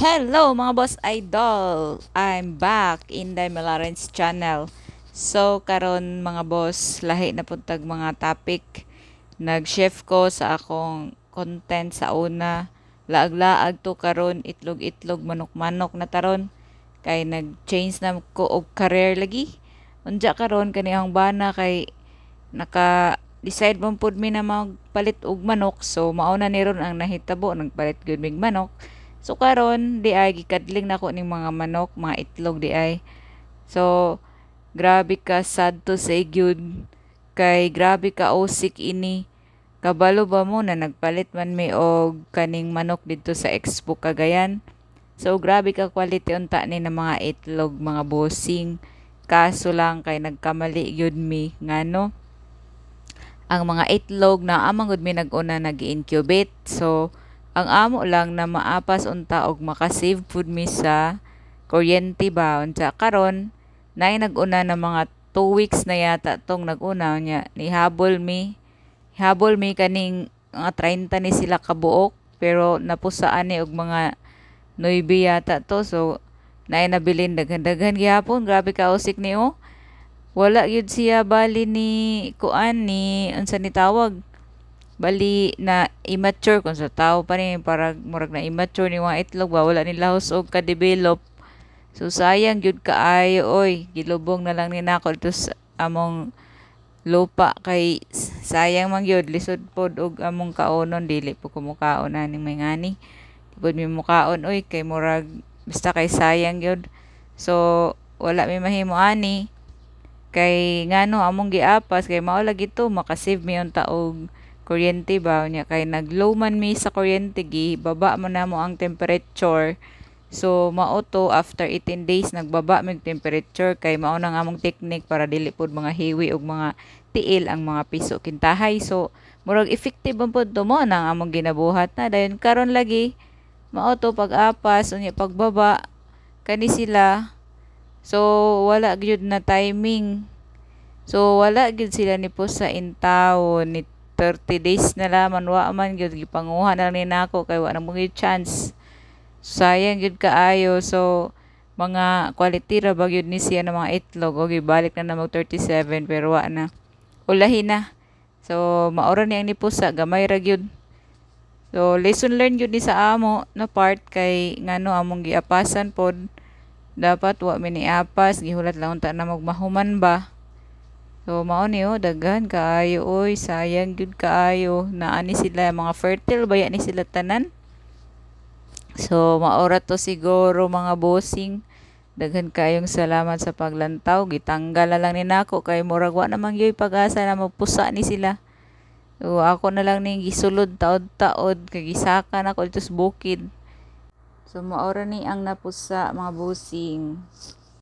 Hello mga boss idol! I'm back in the Melarens channel. So karon mga boss, lahi na puntag mga topic. Nag-shift ko sa akong content sa una. Laag-laag to karon itlog-itlog manok-manok na taron. Kay nag-change na ko og career lagi. Unja karon kaniyang bana kay naka-decide man pud mi na magpalit og manok. So mauna ni ron ang nahitabo nagpalit gyud mig manok. So karon di ay gikadling nako ning mga manok, mga itlog di ay. So grabe ka sad to say gyud kay grabe ka osik ini. Kabalo ba mo na nagpalit man mi og kaning manok didto sa Expo Cagayan. So grabe ka quality unta ni na mga itlog, mga bossing. Kaso lang kay nagkamali gyud mi ngano ang mga itlog na amang gud mi nag-una nag-incubate. So ang amo lang na maapas unta og makasave food mi sa kuryente ba unsa karon nay nag-una na mga 2 weeks na yata tong nag-una niya habol mi kaning mga 30 ni sila kabuok pero napusaan ni og mga 9 yata to. So nay nabilin daghan-daghan gihapon, grabe ka usik ni oh. Wala gyud siya bali ni kuan ni unsa ni tawag, bali na immature kung sa tao pa ni parang murag na immature ni mga itlog ba wala nila husog ka develop. So sayang gyud kaayo oy, gilubong na lang ni nako dito sa among lupa kay sayang man gyud lisod pod og among kaonon dili po kumukaon na ning may ngani. Di pod mi mukaon oy kay murag basta kay sayang gyud. So wala mi mahimo ani kay ngano among giapas kay mao lagi to makasave mi unta og kuryente ba nya kay nag-low man mi sa kuryente gi baba man namo ang temperature. So mao to after 18 days nagbaba mig temperature kay mao nang among technique para dili pod mga hiwi og mga tiil ang mga piso kintahay. So murag effective man pod to mo nang among ginabuhat na dayon karon lagi mao to pag-apas unya pagbaba kani sila. So wala gyud na timing. So wala gyud sila ni po sa intawon ni 30 days na laman wa man gyud gipanguha na lang ni nako kay wa na mo gyud chance. Sayang gyud kaayo. So mga quality ra ba gyud ni siya ng mga itlog o gibalik na na mag 37 pero wa na. Ulahi na. So maura ni ang nipusa gamay ra gyud. So lesson learned gyud ni sa amo na part kay ngano among giapasan pod dapat wa mi niapas gihulat lang unta na magmahuman ba. So mao ni oh daghan kaayo oy, sayang gyud kaayo na ani sila mga fertile baya ni sila tanan. So maora to siguro mga bossing. Daghan kayong salamat sa paglantaw. Gitanggal na lang ni nako kay murag wa namang gyoy pag-asa na magpusa ni sila. So ako na lang ning gisulod taod-taod kay gisaka na ko dito sa bukid. So maora ni ang napusa mga bossing.